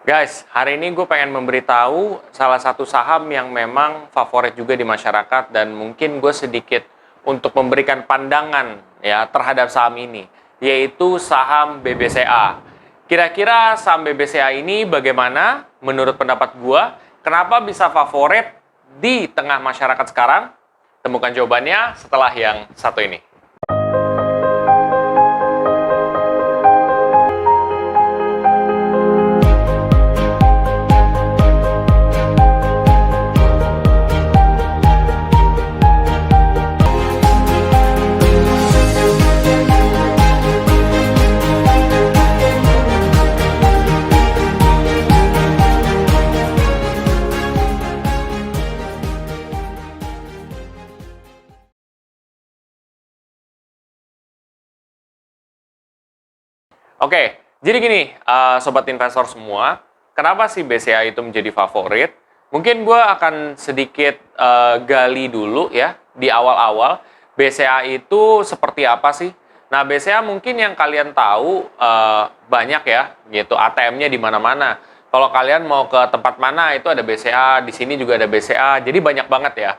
Guys, hari ini gue pengen memberitahu salah satu saham yang memang favorit juga di masyarakat dan mungkin gue sedikit untuk memberikan pandangan ya terhadap saham ini, yaitu saham BBCA. Kira-kira saham BBCA ini bagaimana menurut pendapat gue? Kenapa bisa favorit di tengah masyarakat sekarang? Temukan jawabannya setelah yang satu ini. Oke, jadi gini, sobat investor semua, kenapa sih BCA itu menjadi favorit? Mungkin gue akan sedikit gali dulu ya, di awal-awal, BCA itu seperti apa sih? Nah, BCA mungkin yang kalian tahu banyak ya, gitu, ATM-nya di mana-mana. Kalau kalian mau ke tempat mana, itu ada BCA, di sini juga ada BCA, jadi banyak banget ya.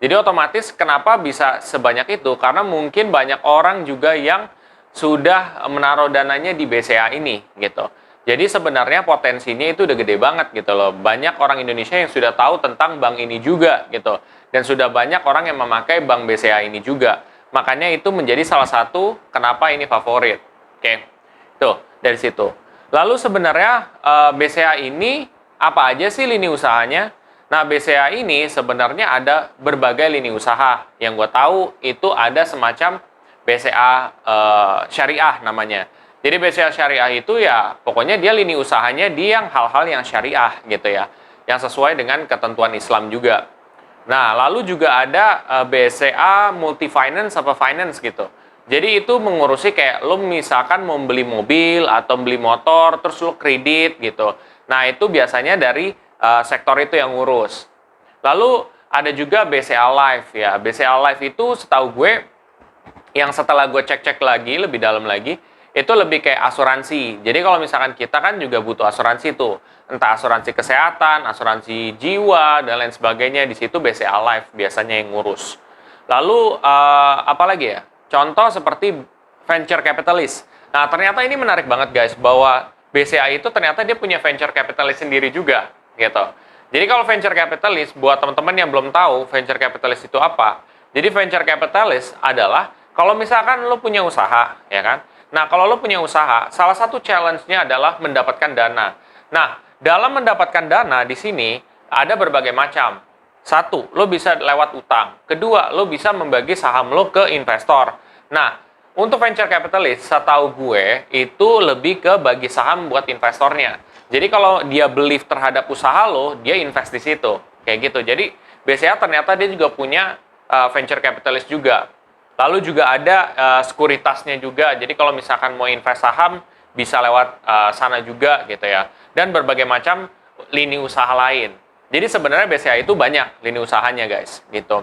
Jadi otomatis kenapa bisa sebanyak itu? Karena mungkin banyak orang juga yang sudah menaruh dananya di BCA ini gitu. Jadi sebenarnya potensinya itu udah gede banget gitu loh. Banyak orang Indonesia yang sudah tahu tentang bank ini juga gitu. Dan sudah banyak orang yang memakai bank BCA ini juga. Makanya itu menjadi salah satu kenapa ini favorit. Oke. Tuh, dari situ. Lalu sebenarnya BCA ini apa aja sih lini usahanya? Nah, BCA ini sebenarnya ada berbagai lini usaha. Yang gue tahu itu ada semacam BCA syariah namanya. Jadi BCA syariah itu ya pokoknya dia lini usahanya dia yang hal-hal yang syariah gitu ya. Yang sesuai dengan ketentuan Islam juga. Nah, lalu juga ada BCA multi-finance apa finance gitu. Jadi itu mengurusi kayak lo misalkan mau beli mobil atau beli motor terus lo kredit gitu. Nah, itu biasanya dari sektor itu yang ngurus. Lalu ada juga BCA Life ya. BCA Life itu setahu gue yang setelah gue cek-cek lagi, lebih dalam lagi, itu lebih kayak asuransi. Jadi kalau misalkan kita kan juga butuh asuransi tuh. Entah asuransi kesehatan, asuransi jiwa, dan lain sebagainya. Di situ BCA Life biasanya yang ngurus. Lalu, apa lagi ya? Contoh seperti venture capitalist. Nah, ternyata ini menarik banget guys, bahwa BCA itu ternyata dia punya venture capitalist sendiri juga, gitu. Jadi kalau venture capitalist, buat teman-teman yang belum tahu venture capitalist itu apa, jadi venture capitalist adalah kalau misalkan lo punya usaha, ya kan? Nah, kalau lo punya usaha, salah satu challenge-nya adalah mendapatkan dana. Nah, dalam mendapatkan dana di sini ada berbagai macam. Satu, lo bisa lewat utang. Kedua, lo bisa membagi saham lo ke investor. Nah, untuk venture capitalist, setahu gue, itu lebih ke bagi saham buat investornya. Jadi kalau dia believe terhadap usaha lo, dia invest di situ. Kayak gitu. Jadi, BCA ternyata dia juga punya venture capitalist juga. Lalu juga ada sekuritasnya juga. Jadi kalau misalkan mau invest saham bisa lewat sana juga gitu ya. Dan berbagai macam lini usaha lain. Jadi sebenarnya BCA itu banyak lini usahanya guys gitu.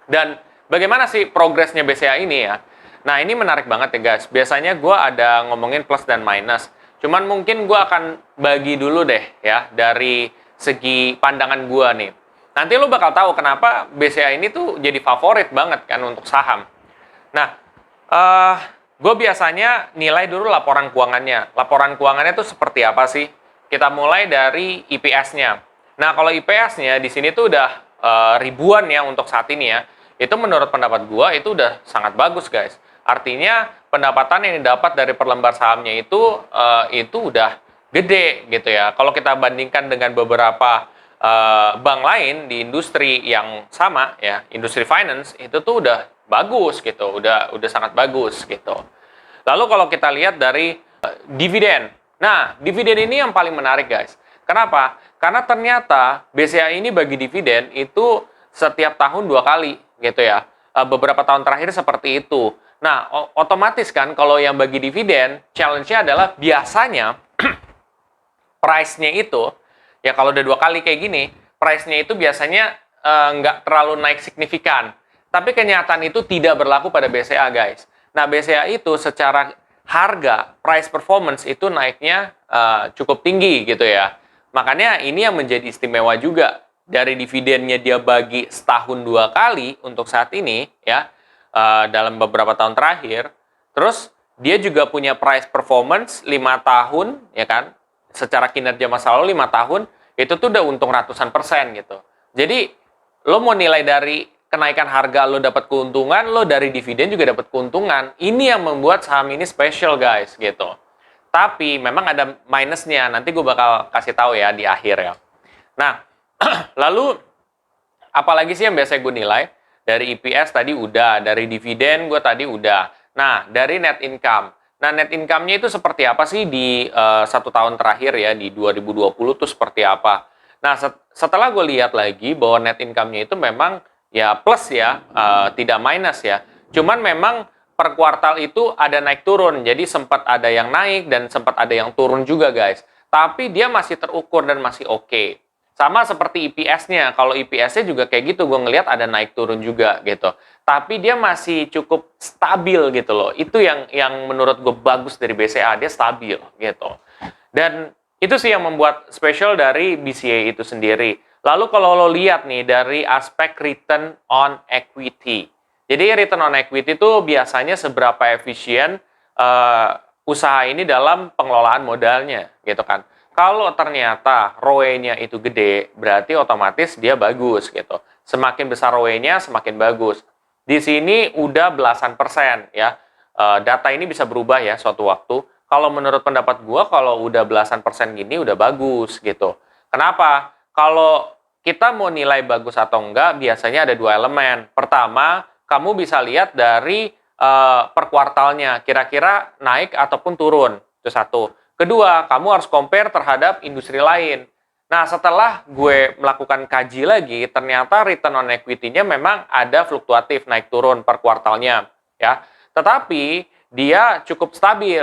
Dan bagaimana sih progresnya BCA ini ya? Nah ini menarik banget ya guys. Biasanya gue ada ngomongin plus dan minus. Cuman mungkin gue akan bagi dulu deh ya dari segi pandangan gue nih. Nanti lo bakal tahu kenapa BCA ini tuh jadi favorit banget kan untuk saham. Nah, gue biasanya nilai dulu laporan keuangannya. Laporan keuangannya tuh seperti apa sih? Kita mulai dari IPS-nya. Nah, kalau IPS-nya di sini tuh udah ribuan ya untuk saat ini ya. Itu menurut pendapat gue itu udah sangat bagus guys. Artinya pendapatan yang didapat dari per lembar sahamnya itu udah gede gitu ya. Kalau kita bandingkan dengan beberapa bank lain di industri yang sama ya, industri finance itu tuh udah bagus gitu, udah sangat bagus gitu. Lalu kalau kita lihat dari dividen. Nah, dividen ini yang paling menarik guys. Kenapa? Karena ternyata BCA ini bagi dividen itu setiap tahun 2 kali gitu ya. Beberapa tahun terakhir seperti itu. Nah, otomatis kan kalau yang bagi dividen, challenge-nya adalah biasanya price-nya itu ya kalau udah 2 kali kayak gini, price-nya itu biasanya nggak terlalu naik signifikan. Tapi kenyataan itu tidak berlaku pada BCA, guys. Nah, BCA itu secara harga, price performance itu naiknya cukup tinggi gitu ya. Makanya ini yang menjadi istimewa juga. Dari dividennya dia bagi setahun 2 kali untuk saat ini ya, dalam beberapa tahun terakhir. Terus dia juga punya price performance 5 tahun ya kan. Secara kinerja masa lalu 5 tahun itu tuh udah untung ratusan persen gitu. Jadi lo mau nilai dari kenaikan harga lo dapat keuntungan, lo dari dividen juga dapat keuntungan. Ini yang membuat saham ini special guys gitu. Tapi memang ada minusnya. Nanti gue bakal kasih tahu ya di akhir ya. Nah, lalu apalagi sih yang biasa gue nilai? Dari EPS tadi udah, dari dividen gue tadi udah. Nah, dari net income. Nah, net income-nya itu seperti apa sih di 1 tahun terakhir ya, di 2020 tuh seperti apa? Nah, setelah gue lihat lagi bahwa net income-nya itu memang ya plus ya, tidak minus ya. Cuman memang per kuartal itu ada naik turun, jadi sempat ada yang naik dan sempat ada yang turun juga guys. Tapi dia masih terukur dan masih oke. Sama seperti EPS-nya, kalau EPS-nya juga kayak gitu, gue ngelihat ada naik turun juga gitu. Tapi dia masih cukup stabil gitu loh. Itu yang menurut gue bagus dari BCA, dia stabil gitu. Dan itu sih yang membuat spesial dari BCA itu sendiri. Lalu kalau lo lihat nih dari aspek return on equity. Jadi return on equity itu biasanya seberapa efisien usaha ini dalam pengelolaan modalnya gitu kan. Kalau ternyata ROE-nya itu gede, berarti otomatis dia bagus gitu. Semakin besar ROE-nya, semakin bagus. Di sini udah belasan persen ya. Data ini bisa berubah ya suatu waktu. Kalau menurut pendapat gua, kalau udah belasan persen gini udah bagus gitu. Kenapa? Kalau kita mau nilai bagus atau enggak, biasanya ada 2 elemen. Pertama, kamu bisa lihat dari per kuartalnya, kira-kira naik ataupun turun. Itu satu. Kedua, kamu harus compare terhadap industri lain. Nah, setelah gue melakukan kaji lagi, ternyata return on equity-nya memang ada fluktuatif, naik turun per kuartalnya. Ya. Tetapi, dia cukup stabil.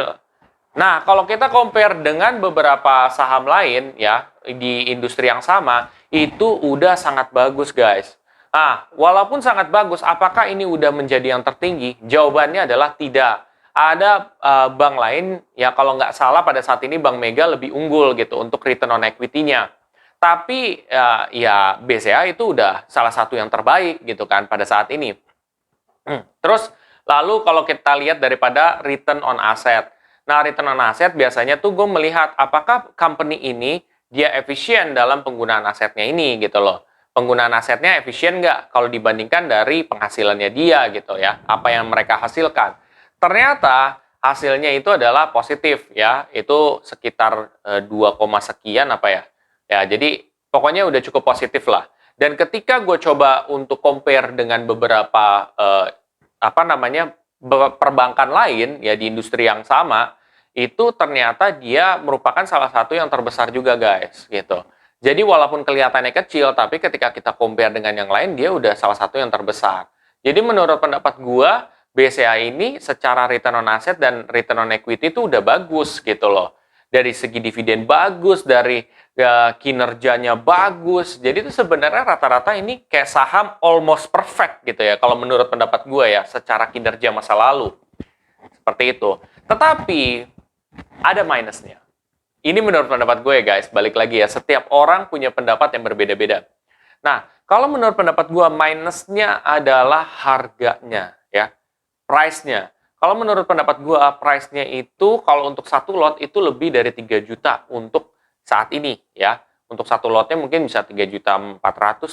Nah, kalau kita compare dengan beberapa saham lain, ya, di industri yang sama, itu udah sangat bagus, guys. Nah, walaupun sangat bagus, apakah ini udah menjadi yang tertinggi? Jawabannya adalah tidak. Ada bank lain, ya kalau nggak salah pada saat ini Bank Mega lebih unggul gitu untuk return on equity-nya. Tapi ya BCA itu udah salah satu yang terbaik gitu kan pada saat ini. Terus lalu kalau kita lihat daripada return on asset. Nah, return on asset biasanya tuh gue melihat apakah company ini dia efisien dalam penggunaan asetnya ini gitu loh. Penggunaan asetnya efisien nggak kalau dibandingkan dari penghasilannya dia gitu ya. Apa yang mereka hasilkan. Ternyata hasilnya itu adalah positif ya, itu sekitar 2, sekian apa ya. Ya, jadi pokoknya udah cukup positif lah. Dan ketika gue coba untuk compare dengan beberapa perbankan lain ya di industri yang sama, itu ternyata dia merupakan salah satu yang terbesar juga guys, gitu. Jadi walaupun kelihatannya kecil, tapi ketika kita compare dengan yang lain, dia udah salah satu yang terbesar. Jadi menurut pendapat gue, BCA ini secara return on asset dan return on equity itu udah bagus gitu loh. Dari segi dividen bagus, dari kinerjanya bagus. Jadi itu sebenarnya rata-rata ini kayak saham almost perfect gitu ya. Kalau menurut pendapat gue ya, secara kinerja masa lalu. Seperti itu. Tetapi ada minusnya. Ini menurut pendapat gue guys, balik lagi ya. Setiap orang punya pendapat yang berbeda-beda. Nah, kalau menurut pendapat gue, minusnya adalah harganya ya. Price-nya. Kalau menurut pendapat gue, price-nya itu kalau untuk satu lot itu lebih dari 3 juta untuk saat ini ya. Untuk satu lotnya mungkin bisa 3.400.000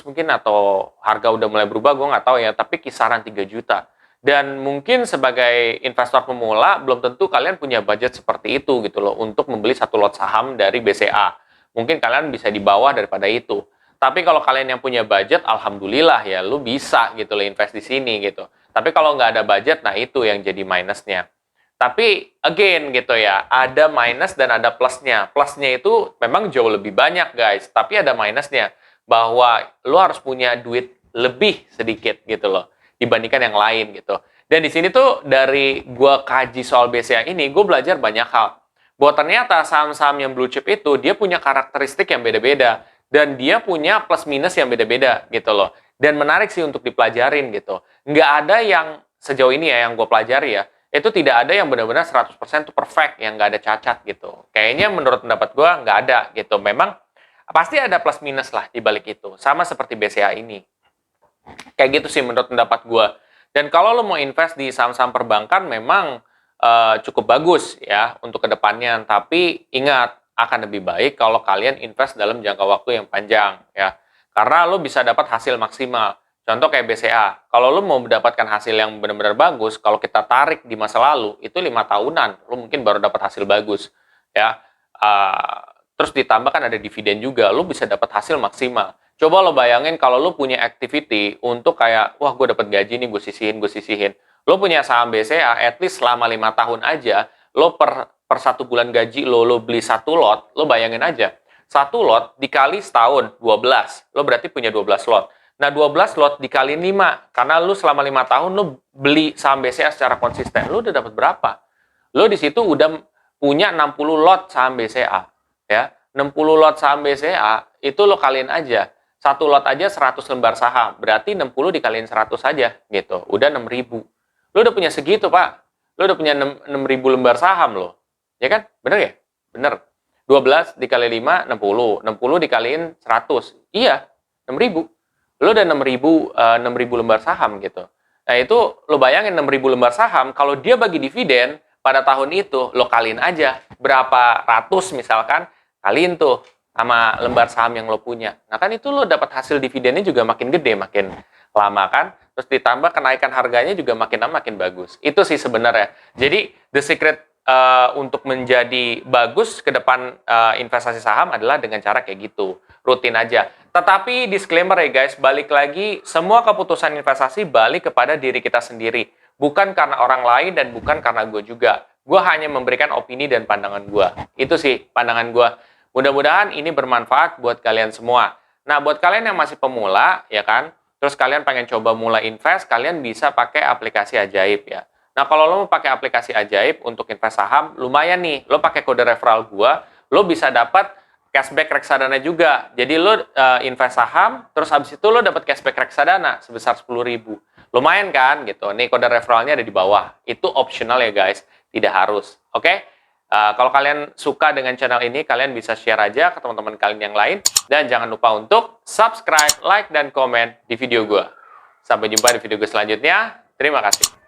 mungkin atau harga udah mulai berubah, gue nggak tahu ya, tapi kisaran 3 juta. Dan mungkin sebagai investor pemula belum tentu kalian punya budget seperti itu gitu loh untuk membeli satu lot saham dari BCA. Mungkin kalian bisa di bawah daripada itu. Tapi kalau kalian yang punya budget, alhamdulillah ya, lu bisa gitu loh invest di sini gitu. Tapi kalau nggak ada budget, nah itu yang jadi minusnya. Tapi again gitu ya, ada minus dan ada plusnya. Plusnya itu memang jauh lebih banyak guys, tapi ada minusnya. Bahwa lu harus punya duit lebih sedikit gitu loh, dibandingkan yang lain gitu. Dan di sini tuh dari gua kaji soal BCA ini, gue belajar banyak hal. Bahwa ternyata saham-saham yang blue chip itu, dia punya karakteristik yang beda-beda. Dan dia punya plus minus yang beda-beda gitu loh. Dan menarik sih untuk dipelajarin gitu. Nggak ada yang sejauh ini ya yang gue pelajari ya, itu tidak ada yang benar-benar 100% tuh perfect, yang nggak ada cacat gitu. Kayaknya menurut pendapat gue nggak ada gitu. Memang pasti ada plus minus lah di balik itu. Sama seperti BCA ini. Kayak gitu sih menurut pendapat gue. Dan kalau lo mau invest di saham-saham perbankan memang cukup bagus ya untuk kedepannya. Tapi ingat, akan lebih baik kalau kalian invest dalam jangka waktu yang panjang ya. Karena lo bisa dapat hasil maksimal. Contoh kayak BCA. Kalau lo mau mendapatkan hasil yang benar-benar bagus, kalau kita tarik di masa lalu, itu 5 tahunan. Lo mungkin baru dapat hasil bagus ya. Terus ditambah kan ada dividen juga, lo bisa dapat hasil maksimal. Coba lo bayangin kalau lo punya activity untuk kayak, wah gue dapat gaji nih, gue sisihin. Lo punya saham BCA, at least selama 5 tahun aja, lo per 1 bulan gaji lo beli 1 lot, lo bayangin aja. 1 lot dikali setahun, 12. Lo berarti punya 12 lot. Nah, 12 lot dikali 5, karena lo selama 5 tahun lo beli saham BCA secara konsisten, lo udah dapat berapa? Lo di situ udah punya 60 lot saham BCA. Ya, 60 lot saham BCA, itu lo kaliin aja. 1 lot aja 100 lembar saham, berarti 60 dikaliin 100 saja, gitu. Udah 6.000. Lo udah punya segitu, Pak. Lo udah punya 6.000 lembar saham lo. Ya kan? Bener ya? Bener. 12 dikali 5, 60. 60 dikaliin 100. Iya, 6.000. Lo udah 6.000 lembar saham gitu. Nah, itu lo bayangin 6.000 lembar saham, kalau dia bagi dividen pada tahun itu, lo kaliin aja berapa ratus misalkan, kaliin tuh sama lembar saham yang lo punya. Nah, kan itu lo dapat hasil dividennya juga makin gede, makin lama kan. Terus ditambah kenaikan harganya juga makin lama makin bagus. Itu sih sebenarnya. Jadi, the secret untuk menjadi bagus ke depan investasi saham adalah dengan cara kayak gitu. Rutin aja. Tetapi disclaimer ya guys, balik lagi, semua keputusan investasi balik kepada diri kita sendiri. Bukan karena orang lain dan bukan karena gue juga. Gue hanya memberikan opini dan pandangan gue. Itu sih pandangan gue. Mudah-mudahan ini bermanfaat buat kalian semua. Nah, buat kalian yang masih pemula, ya kan, terus kalian pengen coba mulai invest, kalian bisa pakai aplikasi Ajaib ya. Nah, kalau lo mau pakai aplikasi Ajaib untuk invest saham, lumayan nih. Lo pakai kode referral gua, lo bisa dapat cashback reksadana juga. Jadi lo invest saham, terus habis itu lo dapat cashback reksadana sebesar 10.000. Lumayan kan gitu. Nih kode referralnya ada di bawah. Itu optional ya guys, tidak harus. Oke? Kalau kalian suka dengan channel ini, kalian bisa share aja ke teman-teman kalian yang lain. Dan jangan lupa untuk subscribe, like, dan komen di video gue. Sampai jumpa di video gue selanjutnya. Terima kasih.